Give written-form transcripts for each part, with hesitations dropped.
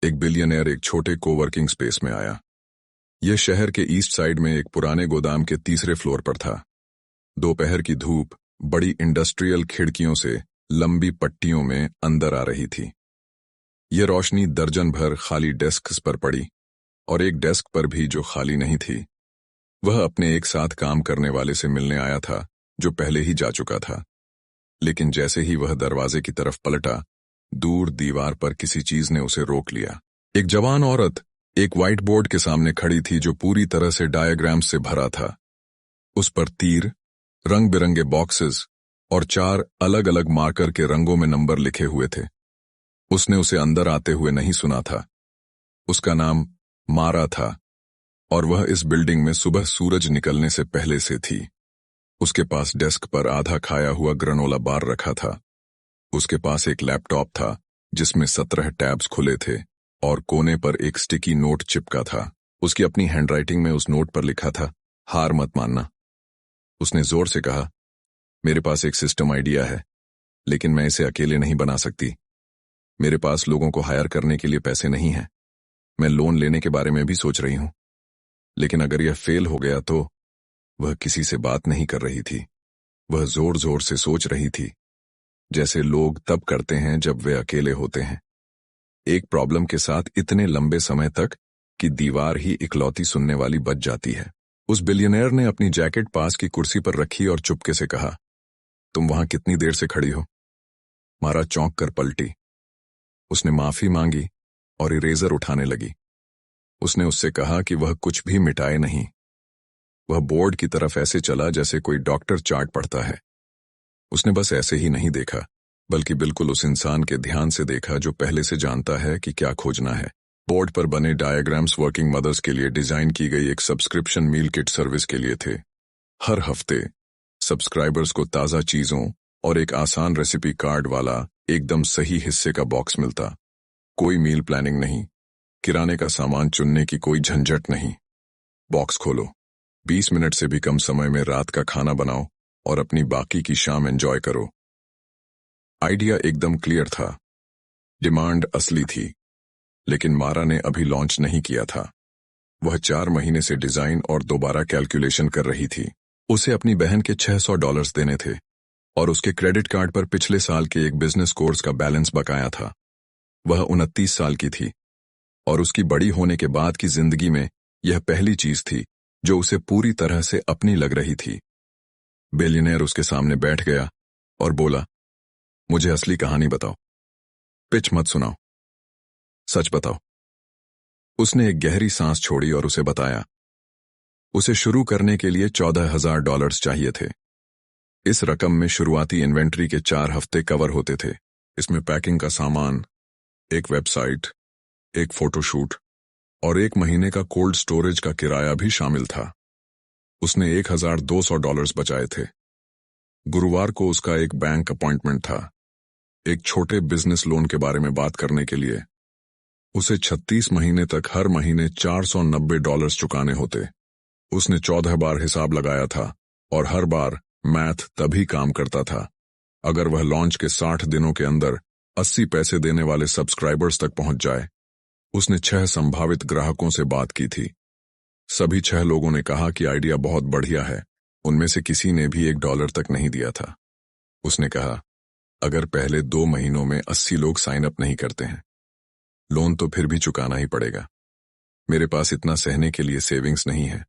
एक बिलियनियर एक छोटे कोवर्किंग स्पेस में आया। यह शहर के ईस्ट साइड में एक पुराने गोदाम के तीसरे फ्लोर पर था। दोपहर की धूप बड़ी इंडस्ट्रियल खिड़कियों से लंबी पट्टियों में अंदर आ रही थी। यह रोशनी दर्जन भर खाली डेस्क्स पर पड़ी, और एक डेस्क पर भी जो खाली नहीं थी, वह अपने एक साथ काम करने वाले से मिलने आया था जो पहले ही जा चुका था। लेकिन जैसे ही वह दरवाजे की तरफ पलटा, दूर दीवार पर किसी चीज ने उसे रोक लिया। एक जवान औरत एक व्हाइट बोर्ड के सामने खड़ी थी जो पूरी तरह से डायग्राम्स से भरा था। उस पर तीर, रंग बिरंगे बॉक्सेस और 4 अलग अलग मार्कर के रंगों में नंबर लिखे हुए थे। उसने उसे अंदर आते हुए नहीं सुना था। उसका नाम मारा था, और वह इस बिल्डिंग में सुबह सूरज निकलने से पहले से थी। उसके पास डेस्क पर आधा खाया हुआ ग्रेनोला बार रखा था। उसके पास एक लैपटॉप था जिसमें 17 टैब्स खुले थे, और कोने पर एक स्टिकी नोट चिपका था। उसकी अपनी हैंडराइटिंग में उस नोट पर लिखा था, हार मत मानना। उसने जोर से कहा, मेरे पास एक सिस्टम आइडिया है, लेकिन मैं इसे अकेले नहीं बना सकती। मेरे पास लोगों को हायर करने के लिए पैसे नहीं हैं। मैं लोन लेने के बारे में भी सोच रही हूं, लेकिन अगर यह फेल हो गया तो। वह किसी से बात नहीं कर रही थी। वह जोर जोर से सोच रही थी, जैसे लोग तब करते हैं जब वे अकेले होते हैं, एक प्रॉब्लम के साथ इतने लंबे समय तक कि दीवार ही इकलौती सुनने वाली बच जाती है। उस बिलियनेयर ने अपनी जैकेट पास की कुर्सी पर रखी और चुपके से कहा, तुम वहां कितनी देर से खड़ी हो? मारा चौंक कर पलटी। उसने माफी मांगी और इरेजर उठाने लगी। उसने उससे कहा कि वह कुछ भी मिटाए नहीं। वह बोर्ड की तरफ ऐसे चला जैसे कोई डॉक्टर चार्ट पढ़ता है। उसने बस ऐसे ही नहीं देखा, बल्कि बिल्कुल उस इंसान के ध्यान से देखा जो पहले से जानता है कि क्या खोजना है। बोर्ड पर बने डायग्राम्स वर्किंग मदर्स के लिए डिजाइन की गई एक सब्सक्रिप्शन मील किट सर्विस के लिए थे। हर हफ्ते सब्सक्राइबर्स को ताज़ा चीज़ों और एक आसान रेसिपी कार्ड वाला एकदम सही हिस्से का बॉक्स मिलता। कोई मील प्लानिंग नहीं, किराने का सामान चुनने की कोई झंझट नहीं। बॉक्स खोलो, 20 मिनट से भी कम समय में रात का खाना बनाओ और अपनी बाकी की शाम एंजॉय करो। आइडिया एकदम क्लियर था, डिमांड असली थी, लेकिन मारा ने अभी लॉन्च नहीं किया था। वह 4 महीने से डिजाइन और दोबारा कैलकुलेशन कर रही थी। उसे अपनी बहन के $600 देने थे, और उसके क्रेडिट कार्ड पर पिछले साल के एक बिजनेस कोर्स का बैलेंस बकाया था। वह 29 साल की थी, और उसकी बड़ी होने के बाद की जिंदगी में यह पहली चीज थी जो उसे पूरी तरह से अपनी लग रही थी। बिलियनेयर उसके सामने बैठ गया और बोला, मुझे असली कहानी बताओ, पिच मत सुनाओ, सच बताओ। उसने एक गहरी सांस छोड़ी और उसे बताया। उसे शुरू करने के लिए $14,000 चाहिए थे। इस रकम में शुरुआती इन्वेंट्री के 4 हफ्ते कवर होते थे। इसमें पैकिंग का सामान, एक वेबसाइट, एक फोटोशूट और 1 महीने का कोल्ड स्टोरेज का किराया भी शामिल था। उसने $1,200 बचाए थे। गुरुवार को उसका एक बैंक अपॉइंटमेंट था, एक छोटे बिजनेस लोन के बारे में बात करने के लिए। उसे 36 महीने तक हर महीने $490 चुकाने होते। उसने 14 बार हिसाब लगाया था, और हर बार मैथ तभी काम करता था अगर वह लॉन्च के 60 दिनों के अंदर 80 पैसे देने वाले सब्सक्राइबर्स तक पहुंच जाए। उसने 6 संभावित ग्राहकों से बात की थी। सभी 6 लोगों ने कहा कि आइडिया बहुत बढ़िया है। उनमें से किसी ने भी $1 तक नहीं दिया था। उसने कहा, अगर पहले 2 महीनों में 80 लोग साइन अप नहीं करते हैं, लोन तो फिर भी चुकाना ही पड़ेगा। मेरे पास इतना सहने के लिए सेविंग्स नहीं है।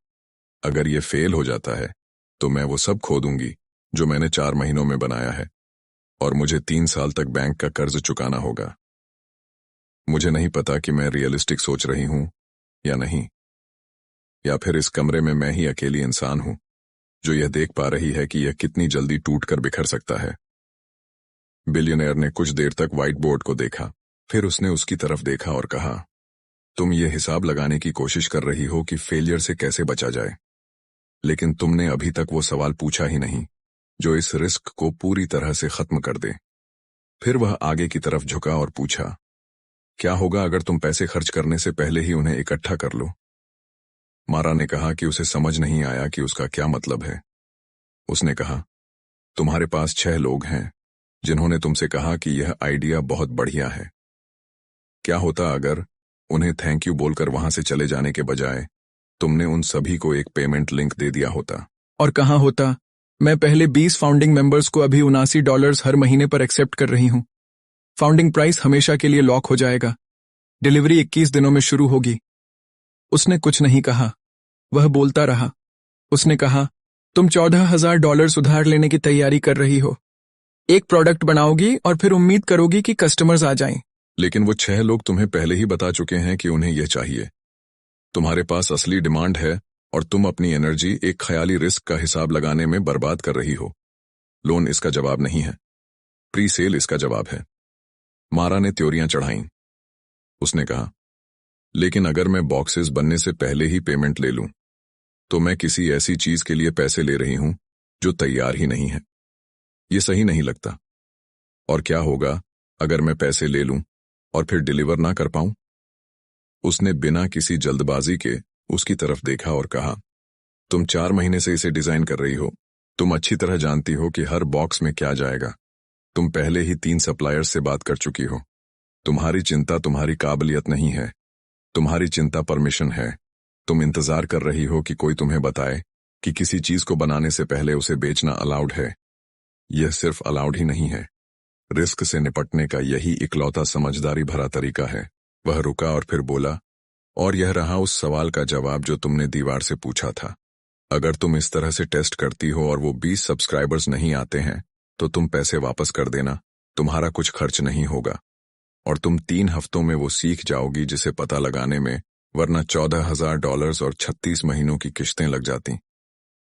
अगर ये फेल हो जाता है तो मैं वो सब खो दूंगी जो मैंने 4 महीनों में बनाया है, और मुझे 3 साल तक बैंक का कर्ज चुकाना होगा। मुझे नहीं पता कि मैं रियलिस्टिक सोच रही हूं या नहीं, या फिर इस कमरे में मैं ही अकेली इंसान हूं जो यह देख पा रही है कि यह कितनी जल्दी टूटकर बिखर सकता है। बिलियनेयर ने कुछ देर तक व्हाइट बोर्ड को देखा, फिर उसने उसकी तरफ देखा और कहा, तुम ये हिसाब लगाने की कोशिश कर रही हो कि फेलियर से कैसे बचा जाए, लेकिन तुमने अभी तक वो सवाल पूछा ही नहीं जो इस रिस्क को पूरी तरह से खत्म कर दे। फिर वह आगे की तरफ झुका और पूछा, क्या होगा अगर तुम पैसे खर्च करने से पहले ही उन्हें इकट्ठा कर लो? मारा ने कहा कि उसे समझ नहीं आया कि उसका क्या मतलब है। उसने कहा, तुम्हारे पास 6 लोग हैं जिन्होंने तुमसे कहा कि यह आइडिया बहुत बढ़िया है। क्या होता अगर उन्हें थैंक यू बोलकर वहां से चले जाने के बजाय तुमने उन सभी को एक पेमेंट लिंक दे दिया होता। और कहाँ होता, मैं पहले 20 फाउंडिंग मेंबर्स को अभी $79 हर महीने पर एक्सेप्ट कर रही हूं। फाउंडिंग प्राइस हमेशा के लिए लॉक हो जाएगा। डिलीवरी 21 दिनों में शुरू होगी। उसने कुछ नहीं कहा, वह बोलता रहा। उसने कहा, तुम $14,000 उधार लेने की तैयारी कर रही हो। एक प्रोडक्ट बनाओगी और फिर उम्मीद करोगी कि कस्टमर्स आ जाएं। लेकिन वो 6 लोग तुम्हें पहले ही बता चुके हैं कि उन्हें यह चाहिए। तुम्हारे पास असली डिमांड है और तुम अपनी एनर्जी एक ख्याली रिस्क का हिसाब लगाने में बर्बाद कर रही हो। लोन इसका जवाब नहीं है, प्री सेल इसका जवाब है। मारा ने त्योरियां चढ़ाईं। उसने कहा, लेकिन अगर मैं बॉक्सेस बनने से पहले ही पेमेंट ले लूं, तो मैं किसी ऐसी चीज के लिए पैसे ले रही हूं जो तैयार ही नहीं है। ये सही नहीं लगता। और क्या होगा अगर मैं पैसे ले लूं और फिर डिलीवर ना कर पाऊं? उसने बिना किसी जल्दबाजी के उसकी तरफ देखा और कहा, तुम 4 महीने से इसे डिजाइन कर रही हो। तुम अच्छी तरह जानती हो कि हर बॉक्स में क्या जाएगा। तुम पहले ही 3 सप्लायर्स से बात कर चुकी हो। तुम्हारी चिंता तुम्हारी काबिलियत नहीं है, तुम्हारी चिंता परमिशन है। तुम इंतजार कर रही हो कि कोई तुम्हें बताए कि किसी चीज को बनाने से पहले उसे बेचना अलाउड है। यह सिर्फ अलाउड ही नहीं है, रिस्क से निपटने का यही इकलौता समझदारी भरा तरीका है। वह रुका और फिर बोला, और यह रहा उस सवाल का जवाब जो तुमने दीवार से पूछा था। अगर तुम इस तरह से टेस्ट करती हो और वो 20 सब्सक्राइबर्स नहीं आते हैं, तो तुम पैसे वापस कर देना। तुम्हारा कुछ खर्च नहीं होगा और तुम 3 हफ्तों में वो सीख जाओगी जिसे पता लगाने में वरना $14,000 और 36 महीनों की किश्तें लग जाती।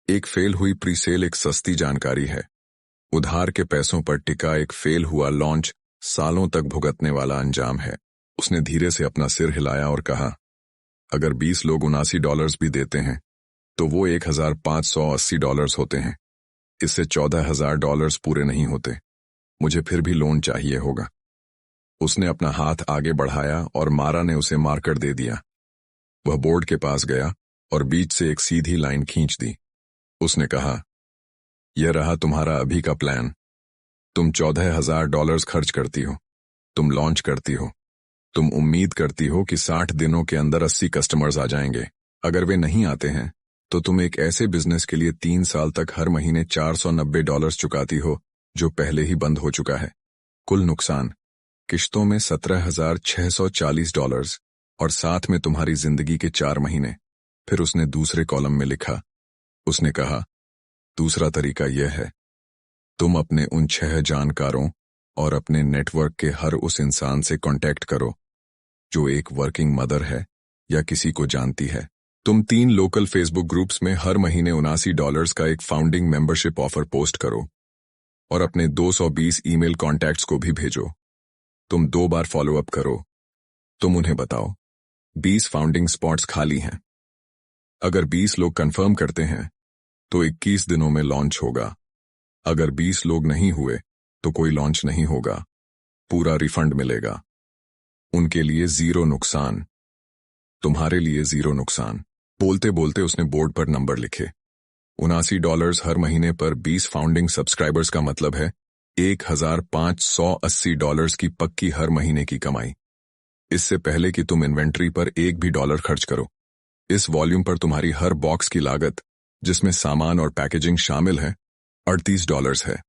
एक फेल हुई प्रीसेल एक सस्ती जानकारी है। उधार के पैसों पर टिका एक फेल हुआ लॉन्च सालों तक भुगतने वाला अंजाम है। उसने धीरे से अपना सिर हिलाया और कहा, अगर 20 लोग $79 भी देते हैं तो वो $1,580 होते हैं। इससे $14,000 पूरे नहीं होते। मुझे फिर भी लोन चाहिए होगा। उसने अपना हाथ आगे बढ़ाया और मारा ने उसे मार्कर दे दिया। वह बोर्ड के पास गया और बीच से एक सीधी लाइन खींच दी। उसने कहा, यह रहा तुम्हारा अभी का प्लान। तुम $14,000 खर्च करती हो, तुम लॉन्च करती हो, तुम उम्मीद करती हो कि 60 दिनों के अंदर 80 कस्टमर्स आ जाएंगे। अगर वे नहीं आते हैं तो तुम एक ऐसे बिजनेस के लिए 3 साल तक हर महीने $490 चुकाती हो जो पहले ही बंद हो चुका है। कुल नुकसान किश्तों में $17,640 और साथ में तुम्हारी जिंदगी के 4 महीने। फिर उसने दूसरे कॉलम में लिखा। उसने कहा, दूसरा तरीका यह है, तुम अपने उन 6 जानकारों और अपने नेटवर्क के हर उस इंसान से कांटेक्ट करो जो एक वर्किंग मदर है या किसी को जानती है। तुम 3 लोकल फेसबुक ग्रुप्स में हर महीने $79 का एक फाउंडिंग मेंबरशिप ऑफर पोस्ट करो और अपने 220 ईमेल कॉन्टैक्ट्स को भी भेजो। तुम 2 बार फॉलोअप करो। तुम उन्हें बताओ 20 फाउंडिंग स्पॉट्स खाली हैं। अगर 20 लोग कंफर्म करते हैं तो 21 दिनों में लॉन्च होगा। अगर 20 लोग नहीं हुए तो कोई लॉन्च नहीं होगा। पूरा रिफंड मिलेगा। उनके लिए 0 नुकसान, तुम्हारे लिए 0 नुकसान। बोलते बोलते उसने बोर्ड पर नंबर लिखे। $79 हर महीने पर 20 फाउंडिंग सब्सक्राइबर्स का मतलब है $1,580 की पक्की हर महीने की कमाई। इससे पहले कि तुम इन्वेंट्री पर एक भी डॉलर खर्च करो, इस वॉल्यूम पर तुम्हारी हर बॉक्स की लागत, जिसमें सामान और पैकेजिंग शामिल है, $38 है।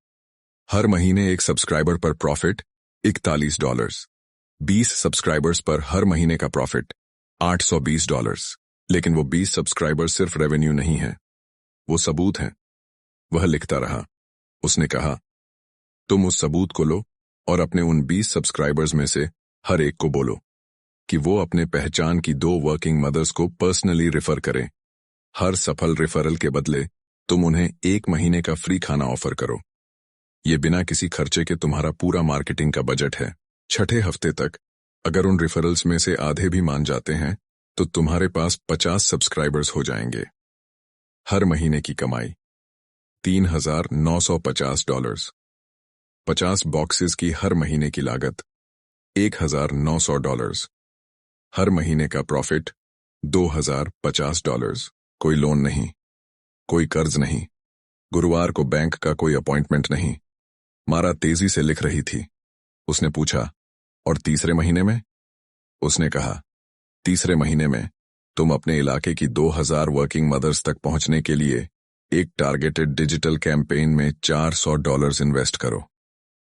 हर महीने एक सब्सक्राइबर पर प्रॉफिट $41। 20 सब्सक्राइबर्स पर हर महीने का प्रॉफिट $820। लेकिन वो 20 सब्सक्राइबर सिर्फ रेवेन्यू नहीं है, वो सबूत हैं। वह लिखता रहा। उसने कहा, तुम उस सबूत को लो और अपने उन 20 सब्सक्राइबर्स में से हर एक को बोलो कि वो अपने पहचान की 2 वर्किंग मदर्स को पर्सनली रेफर करें। हर सफल रेफरल के बदले तुम उन्हें 1 महीने का फ्री खाना ऑफर करो। ये बिना किसी खर्चे के तुम्हारा पूरा मार्केटिंग का बजट है। 6ठे हफ्ते तक अगर उन रेफरल्स में से आधे भी मान जाते हैं तो तुम्हारे पास 50 सब्सक्राइबर्स हो जाएंगे। हर महीने की कमाई $3,950। 50 बॉक्सेस की हर महीने की लागत $1,900। हर महीने का प्रॉफिट $2,050। कोई लोन नहीं, कोई कर्ज नहीं, गुरुवार को बैंक का कोई अपॉइंटमेंट नहीं। मारा तेजी से लिख रही थी। उसने पूछा, और तीसरे महीने में? उसने कहा, तीसरे महीने में तुम अपने इलाके की 2000 वर्किंग मदर्स तक पहुंचने के लिए एक टारगेटेड डिजिटल कैंपेन में $400 इन्वेस्ट करो।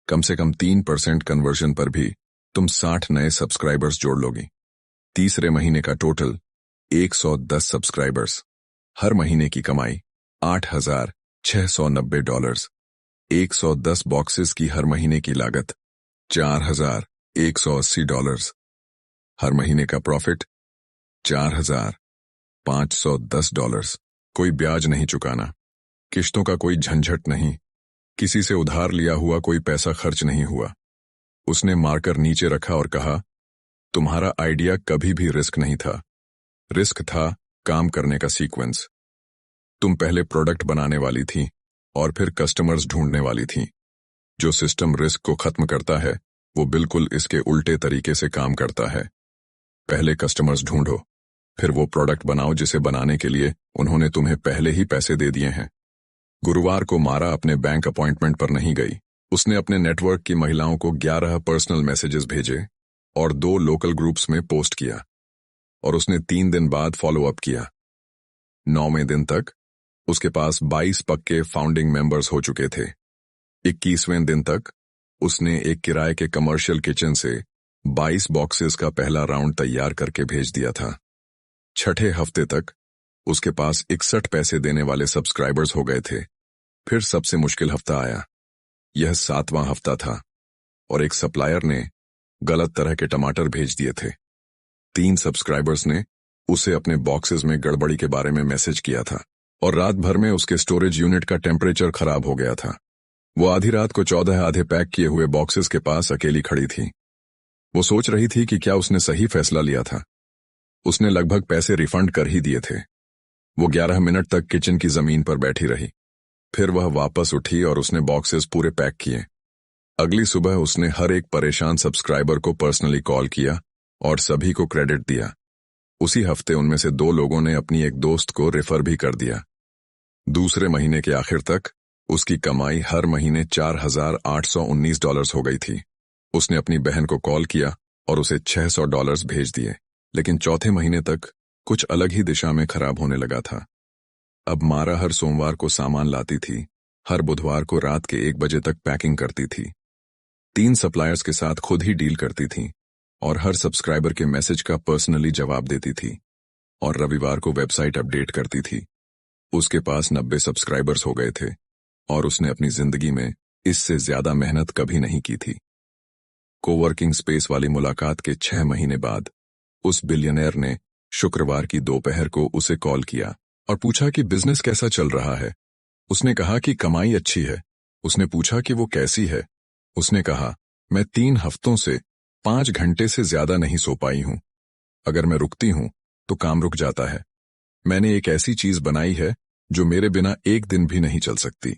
कम से कम 3% कन्वर्जन पर भी तुम 60 नए सब्सक्राइबर्स जोड़ लोगी। तीसरे महीने का टोटल 110 सब्सक्राइबर्स, हर महीने की कमाई $8,690, 110 बॉक्सेस की हर महीने की लागत $4,180, हर महीने का प्रॉफिट $4,510। कोई ब्याज नहीं चुकाना, किश्तों का कोई झंझट नहीं, किसी से उधार लिया हुआ कोई पैसा खर्च नहीं हुआ। उसने मार्कर नीचे रखा और कहा, तुम्हारा आइडिया कभी भी रिस्क नहीं था, रिस्क था काम करने का सीक्वेंस। तुम पहले प्रोडक्ट बनाने वाली थी और फिर कस्टमर्स ढूंढने वाली थी। जो सिस्टम रिस्क को खत्म करता है वो बिल्कुल इसके उल्टे तरीके से काम करता है। पहले कस्टमर्स ढूंढो, फिर वो प्रोडक्ट बनाओ जिसे बनाने के लिए उन्होंने तुम्हें पहले ही पैसे दे दिए हैं। गुरुवार को मारा अपने बैंक अपॉइंटमेंट पर नहीं गई। उसने अपने नेटवर्क की महिलाओं को 11 पर्सनल मैसेजेस भेजे और 2 लोकल ग्रुप्स में पोस्ट किया, और उसने 3 दिन बाद फॉलो अप किया। 9वें दिन तक उसके पास 22 पक्के फाउंडिंग मेंबर्स हो चुके थे। 21वें दिन तक उसने एक किराए के कमर्शियल किचन से 22 बॉक्सेस का पहला राउंड तैयार करके भेज दिया था। छठे हफ्ते तक उसके पास 61 पैसे देने वाले सब्सक्राइबर्स हो गए थे। फिर सबसे मुश्किल हफ्ता आया। यह 7वां हफ्ता था और एक सप्लायर ने गलत तरह के टमाटर भेज दिए थे। 3 सब्सक्राइबर्स ने उसे अपने बॉक्सेस में गड़बड़ी के बारे में मैसेज किया था और रात भर में उसके स्टोरेज यूनिट का टेम्परेचर खराब हो गया था। वो आधी रात को 14 आधे पैक किए हुए बॉक्सेस के पास अकेली खड़ी थी। वो सोच रही थी कि क्या उसने सही फैसला लिया था। उसने लगभग पैसे रिफंड कर ही दिए थे। वो 11 मिनट तक किचन की जमीन पर बैठी रही। फिर वह वापस उठी और उसने बॉक्सेस पूरे पैक किए। अगली सुबह उसने हर एक परेशान सब्सक्राइबर को पर्सनली कॉल किया और सभी को क्रेडिट दिया। उसी हफ्ते उनमें से 2 लोगों ने अपनी एक दोस्त को रेफर भी कर दिया। दूसरे महीने के आखिर तक उसकी कमाई हर महीने $4,819 हो गई थी। उसने अपनी बहन को कॉल किया और उसे $600 भेज दिए, लेकिन चौथे महीने तक कुछ अलग ही दिशा में खराब होने लगा था। अब मारा हर सोमवार को सामान लाती थी, हर बुधवार को रात के 1 बजे तक पैकिंग करती थी, 3 सप्लायर्स के साथ खुद ही डील करती थी और हर सब्सक्राइबर के मैसेज का पर्सनली जवाब देती थी, और रविवार को वेबसाइट अपडेट करती थी। उसके पास 90 सब्सक्राइबर्स हो गए थे और उसने अपनी जिंदगी में इससे ज्यादा मेहनत कभी नहीं की थी। कोवर्किंग स्पेस वाली मुलाकात के 6 महीने बाद उस बिलियनर ने शुक्रवार की दोपहर को उसे कॉल किया और पूछा कि बिजनेस कैसा चल रहा है। उसने कहा कि कमाई अच्छी है। उसने पूछा कि वो कैसी है। उसने कहा, मैं 3 हफ्तों से 5 घंटे से ज्यादा नहीं सो पाई हूं। अगर मैं रुकती हूं तो काम रुक जाता है। मैंने एक ऐसी चीज बनाई है जो मेरे बिना एक दिन भी नहीं चल सकती।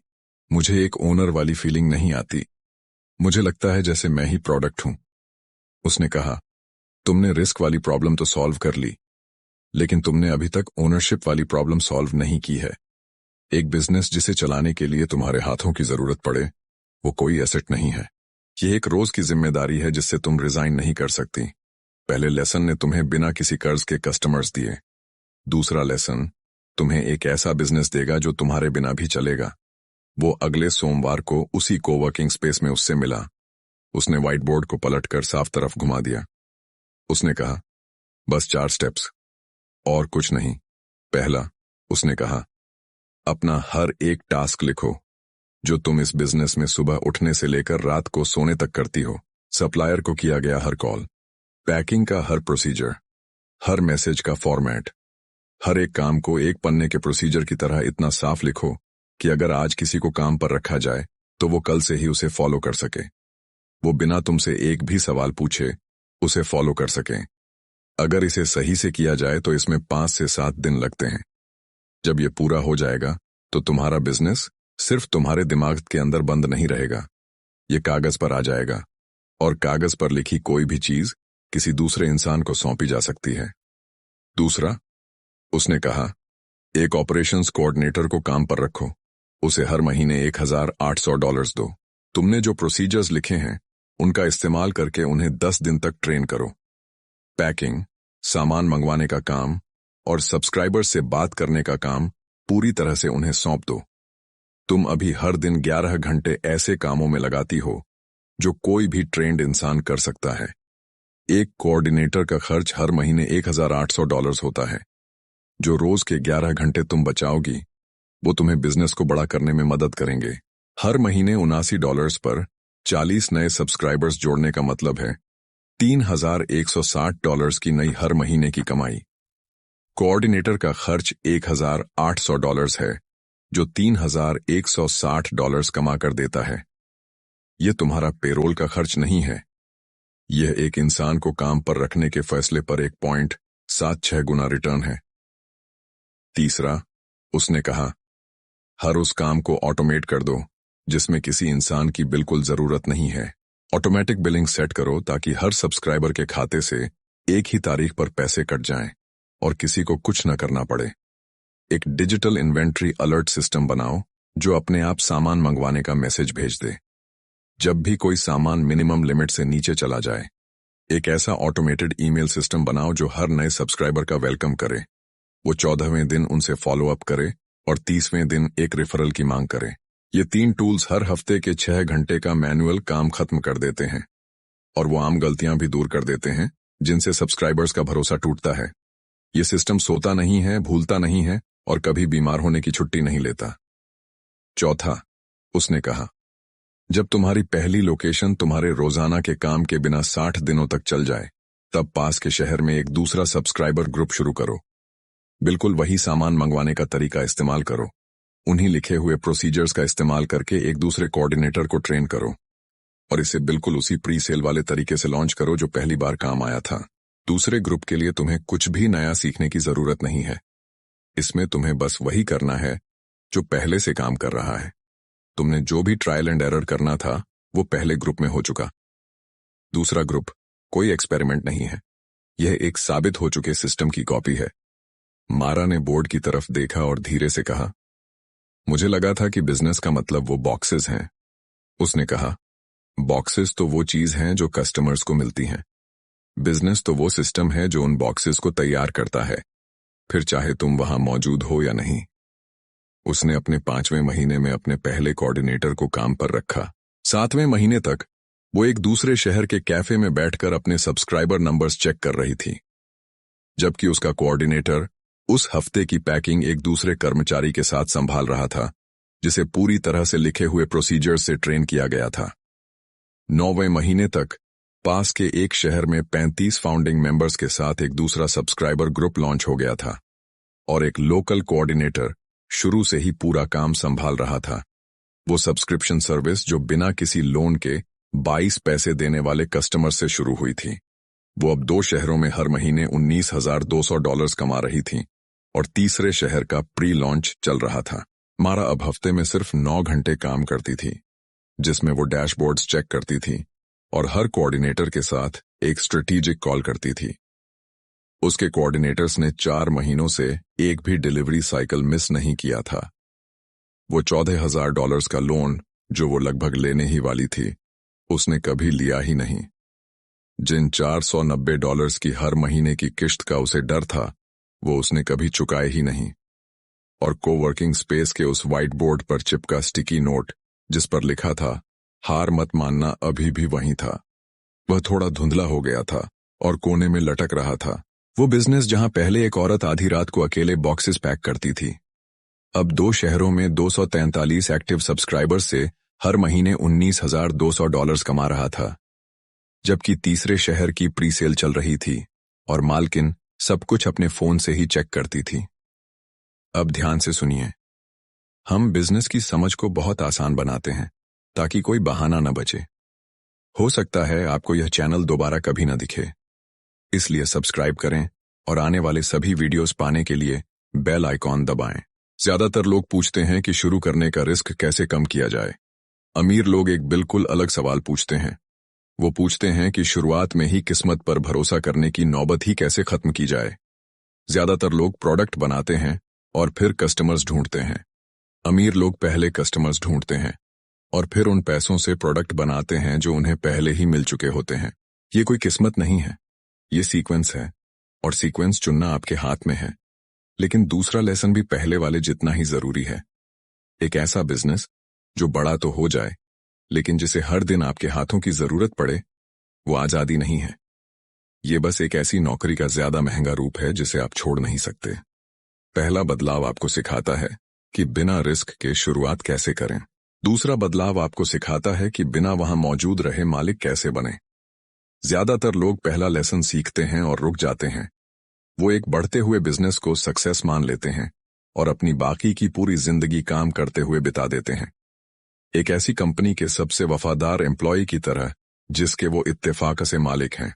मुझे एक ओनर वाली फीलिंग नहीं आती। मुझे लगता है जैसे मैं ही प्रोडक्ट हूं। उसने कहा, तुमने रिस्क वाली प्रॉब्लम तो सॉल्व कर ली, लेकिन तुमने अभी तक ओनरशिप वाली प्रॉब्लम सॉल्व नहीं की है। एक बिजनेस जिसे चलाने के लिए तुम्हारे हाथों की जरूरत पड़े, वो कोई एसेट नहीं है। ये एक रोज की जिम्मेदारी है जिससे तुम रिजाइन नहीं कर सकती। पहले लेसन ने तुम्हें बिना किसी कर्ज के कस्टमर्स दिए। दूसरा लेसन तुम्हें एक ऐसा बिजनेस देगा जो तुम्हारे बिना भी चलेगा। वो अगले सोमवार को उसी कोवर्किंग स्पेस में उससे मिला। उसने व्हाइट बोर्ड को पलटकर साफ तरफ घुमा दिया। उसने कहा, बस 4 स्टेप्स और कुछ नहीं। पहला, उसने कहा, अपना हर एक टास्क लिखो जो तुम इस बिजनेस में सुबह उठने से लेकर रात को सोने तक करती हो। सप्लायर को किया गया हर कॉल, पैकिंग का हर प्रोसीजर, हर मैसेज का फॉर्मेट, हर एक काम को एक पन्ने के प्रोसीजर की तरह इतना साफ लिखो कि अगर आज किसी को काम पर रखा जाए तो वो कल से ही उसे फॉलो कर सके। वो बिना तुमसे एक भी सवाल पूछे उसे फॉलो कर सके। अगर इसे सही से किया जाए तो इसमें 5 से 7 दिन लगते हैं। जब ये पूरा हो जाएगा तो तुम्हारा बिजनेस सिर्फ तुम्हारे दिमाग के अंदर बंद नहीं रहेगा, ये कागज पर आ जाएगा, और कागज पर लिखी कोई भी चीज किसी दूसरे इंसान को सौंपी जा सकती है। दूसरा, उसने कहा, एक ऑपरेशंस कोऑर्डिनेटर को काम पर रखो, उसे हर महीने $1,800 दो। तुमने जो प्रोसीजर्स लिखे हैं उनका इस्तेमाल करके उन्हें 10 दिन तक ट्रेन करो। पैकिंग, सामान मंगवाने का काम और सब्सक्राइबर से बात करने का काम पूरी तरह से उन्हें सौंप दो। तुम अभी हर दिन 11 घंटे ऐसे कामों में लगाती हो जो कोई भी ट्रेंड इंसान कर सकता है। एक कोऑर्डिनेटर का खर्च हर महीने $1,800 होता है। जो रोज के 11 घंटे तुम बचाओगी वो तुम्हें बिजनेस को बड़ा करने में मदद करेंगे। हर महीने $79 पर 40 नए सब्सक्राइबर्स जोड़ने का मतलब है $3,160 की नई हर महीने की कमाई। कोऑर्डिनेटर का खर्च $1,800 है जो $3,160 कमा कर देता है। यह तुम्हारा पेरोल का खर्च नहीं है। यह एक इंसान को काम पर रखने के फैसले पर 1.76 गुना रिटर्न है। तीसरा, उसने कहा, हर उस काम को ऑटोमेट कर दो जिसमें किसी इंसान की बिल्कुल जरूरत नहीं है। ऑटोमेटिक बिलिंग सेट करो ताकि हर सब्सक्राइबर के खाते से एक ही तारीख पर पैसे कट जाएं और किसी को कुछ न करना पड़े। एक डिजिटल इन्वेंट्री अलर्ट सिस्टम बनाओ जो अपने आप सामान मंगवाने का मैसेज भेज दे जब भी कोई सामान मिनिमम लिमिट से नीचे चला जाए। एक ऐसा ऑटोमेटेड ईमेल सिस्टम बनाओ जो हर नए सब्सक्राइबर का वेलकम करे। वो 14वें दिन उनसे फॉलो अप करे और 30वें दिन एक रेफरल की मांग करे। ये 3 टूल्स हर हफ्ते के 6 घंटे का मैनुअल काम खत्म कर देते हैं और वो आम गलतियां भी दूर कर देते हैं जिनसे सब्सक्राइबर्स का भरोसा टूटता है। ये सिस्टम सोता नहीं है, भूलता नहीं है और कभी बीमार होने की छुट्टी नहीं लेता। चौथा, उसने कहा, जब तुम्हारी पहली लोकेशन तुम्हारे रोजाना के काम के बिना 60 दिनों तक चल जाए तब पास के शहर में एक दूसरा सब्सक्राइबर ग्रुप शुरू करो। बिल्कुल वही सामान मंगवाने का तरीका इस्तेमाल करो। उन्हीं लिखे हुए प्रोसीजर्स का इस्तेमाल करके एक दूसरे कोऑर्डिनेटर को ट्रेन करो और इसे बिल्कुल उसी प्री सेल वाले तरीके से लॉन्च करो जो पहली बार काम आया था। दूसरे ग्रुप के लिए तुम्हें कुछ भी नया सीखने की जरूरत नहीं है। इसमें तुम्हें बस वही करना है जो पहले से काम कर रहा है। तुमने जो भी ट्रायल एंड एरर करना था वो पहले ग्रुप में हो चुका। दूसरा ग्रुप कोई एक्सपेरिमेंट नहीं है, यह एक साबित हो चुके सिस्टम की कॉपी है। मारा ने बोर्ड की तरफ देखा और धीरे से कहा, मुझे लगा था कि बिजनेस का मतलब वो बॉक्सेस हैं। उसने कहा, बॉक्सेस तो वो चीज हैं जो कस्टमर्स को मिलती हैं। बिजनेस तो वो सिस्टम है जो उन बॉक्सेस को तैयार करता है, फिर चाहे तुम वहां मौजूद हो या नहीं। उसने अपने 5वें महीने में अपने पहले कोऑर्डिनेटर को काम पर रखा। 7वें महीने तक वो एक दूसरे शहर के कैफे में बैठकर अपने सब्सक्राइबर नंबर्स चेक कर रही थी, जबकि उसका कोऑर्डिनेटर उस हफ्ते की पैकिंग एक दूसरे कर्मचारी के साथ संभाल रहा था जिसे पूरी तरह से लिखे हुए प्रोसीजर से ट्रेन किया गया था। 9वें महीने तक पास के एक शहर में 35 फाउंडिंग मेंबर्स के साथ एक दूसरा सब्सक्राइबर ग्रुप लॉन्च हो गया था और एक लोकल कोऑर्डिनेटर शुरू से ही पूरा काम संभाल रहा था। वो सब्सक्रिप्शन सर्विस जो बिना किसी लोन के 22 पैसे देने वाले कस्टमर से शुरू हुई थी, वो अब 2 शहरों में हर महीने $19,200 कमा रही थी और तीसरे शहर का प्री लॉन्च चल रहा था। मारा अब हफ्ते में सिर्फ 9 घंटे काम करती थी, जिसमें वो डैशबोर्ड्स चेक करती थी और हर कोऑर्डिनेटर के साथ एक स्ट्रेटेजिक कॉल करती थी। उसके कोऑर्डिनेटर्स ने 4 महीनों से एक भी डिलीवरी साइकिल मिस नहीं किया था। वो $14,000 का लोन जो वो लगभग लेने ही वाली थी, उसने कभी लिया ही नहीं। जिन $490 की हर महीने की किश्त का उसे डर था, वो उसने कभी चुकाए ही नहीं। और कोवर्किंग स्पेस के उस व्हाइट बोर्ड पर चिपका स्टिकी नोट जिस पर लिखा था, हार मत मानना, अभी भी वहीं था। वह थोड़ा धुंधला हो गया था और कोने में लटक रहा था। वो बिजनेस जहां पहले एक औरत आधी रात को अकेले बॉक्सेस पैक करती थी, अब 2 शहरों में 243 एक्टिव सब्सक्राइबर्स से हर महीने $19,200 कमा रहा था, जबकि तीसरे शहर की प्री सेल चल रही थी और मालकिन सब कुछ अपने फोन से ही चेक करती थी। अब ध्यान से सुनिए, हम बिजनेस की समझ को बहुत आसान बनाते हैं ताकि कोई बहाना न बचे। हो सकता है आपको यह चैनल दोबारा कभी न दिखे, इसलिए सब्सक्राइब करें और आने वाले सभी वीडियोस पाने के लिए बेल आइकॉन दबाएं। ज्यादातर लोग पूछते हैं कि शुरू करने का रिस्क कैसे कम किया जाए। अमीर लोग एक बिल्कुल अलग सवाल पूछते हैं। वो पूछते हैं कि शुरुआत में ही किस्मत पर भरोसा करने की नौबत ही कैसे खत्म की जाए। ज्यादातर लोग प्रोडक्ट बनाते हैं और फिर कस्टमर्स ढूंढते हैं। अमीर लोग पहले कस्टमर्स ढूंढते हैं और फिर उन पैसों से प्रोडक्ट बनाते हैं जो उन्हें पहले ही मिल चुके होते हैं। ये कोई किस्मत नहीं है, ये सीक्वेंस है और सीक्वेंस चुनना आपके हाथ में है। लेकिन दूसरा लेसन भी पहले वाले जितना ही जरूरी है। एक ऐसा बिजनेस जो बड़ा तो हो जाए, लेकिन जिसे हर दिन आपके हाथों की जरूरत पड़े, वो आजादी नहीं है। ये बस एक ऐसी नौकरी का ज्यादा महंगा रूप है जिसे आप छोड़ नहीं सकते। पहला बदलाव आपको सिखाता है कि बिना रिस्क के शुरुआत कैसे करें। दूसरा बदलाव आपको सिखाता है कि बिना वहां मौजूद रहे मालिक कैसे बने। ज्यादातर लोग पहला लेसन सीखते हैं और रुक जाते हैं। वो एक बढ़ते हुए बिजनेस को सक्सेस मान लेते हैं और अपनी बाकी की पूरी जिंदगी काम करते हुए बिता देते हैं, एक ऐसी कंपनी के सबसे वफादार एम्प्लॉय की तरह जिसके वो इत्तेफाक से मालिक हैं।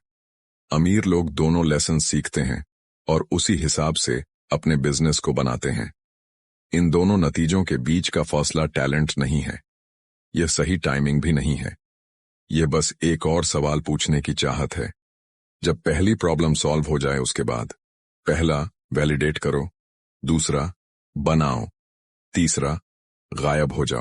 अमीर लोग दोनों लेसन सीखते हैं और उसी हिसाब से अपने बिजनेस को बनाते हैं। इन दोनों नतीजों के बीच का फैसला टैलेंट नहीं है, यह सही टाइमिंग भी नहीं है। यह बस एक और सवाल पूछने की चाहत है। जब पहली प्रॉब्लम सॉल्व हो जाए उसके बाद पहला वैलिडेट करो, दूसरा बनाओ, तीसरा गायब हो जाओ।